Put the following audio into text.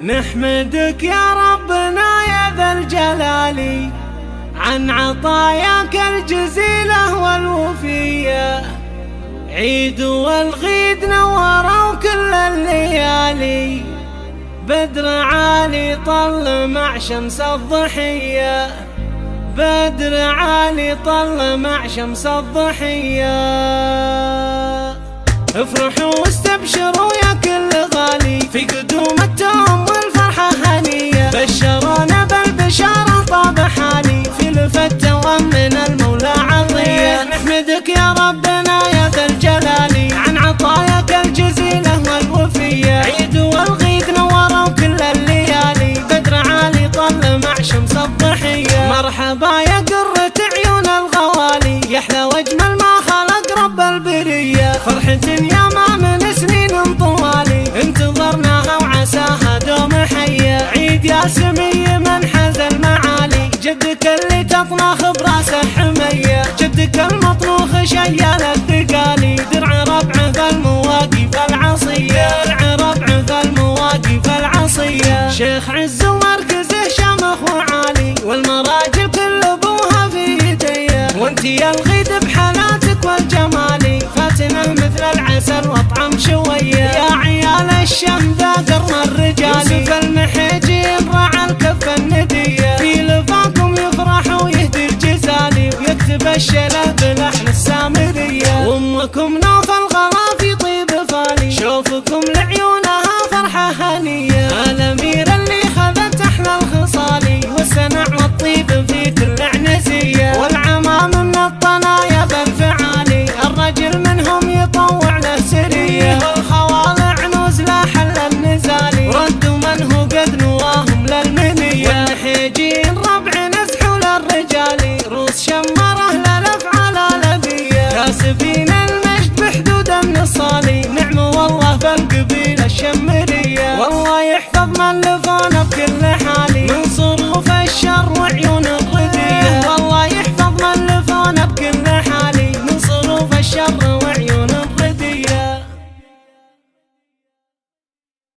نحمدك يا ربنا يا ذا الجلال عن عطاياك الجزيلة والوفية. عيد والغيد نوروا كل الليالي، بدر عالي طل مع شمس الضحية، بدر عالي طل مع شمس الضحية. افرحوا واستبشروا يا كل غالي، في قدوم التوم والفرحة هنية، بشرونا بالبشارة طاب حالي، في لفت ومن المولى عطية. نحمدك يا ربنا يا ذا الجلال عن عطاياك الجزيلة والوفية. عيد والغيد نوروا كل الليالي، بدر عالي طل مع شمس الضحية. مرحبا يا قرة عيون الغوالي، يحلى واجمل ما خلق رب البرية. فرحة يا ما من سنين طوالي انتظرناها وعساها دوم حية. عيد يا سمي من حز المعالي، جدك اللي تطنخ براسه حمية، جدك المطنوخ شيال الثقالي. درع ربعه في المواقف العصية، درع ربعه في المواقف العصية. شيخ عز ومركزه شامخ وعالي، والمراجل كل ابوها في يديه. وانتي يا الغيد بحالاتك والجمالي، فاتنه مثل العسل واطعم شويه. يا عيال الشام ذا قرن الرجالي، يوسف المحيجين راعى الكف النديه. في لفاكم يفرح ويهدي الجزالي، ويكتب الشله بلحن السامريه. وامكم نوف الغرافي طيب فالي، شوفكم لعيونها فرحه هنيه. الامير اللي خذت احلى الخصالي، والسنع والطيب في كل عنزيه. والعمام من الطنايا بالفعالي، الرجل منهم يطوع له سريه. والخوالع نوز لا حل النزالي، ردوا من هو قد نواهم للمنيه. والنحيجين ربع نزحوا للرجالي، روس شمره للافعال الابيه. كاسبين المجد بحدود من الصالي، نعم والله بالقبيله الشمريه. والله يحفظ من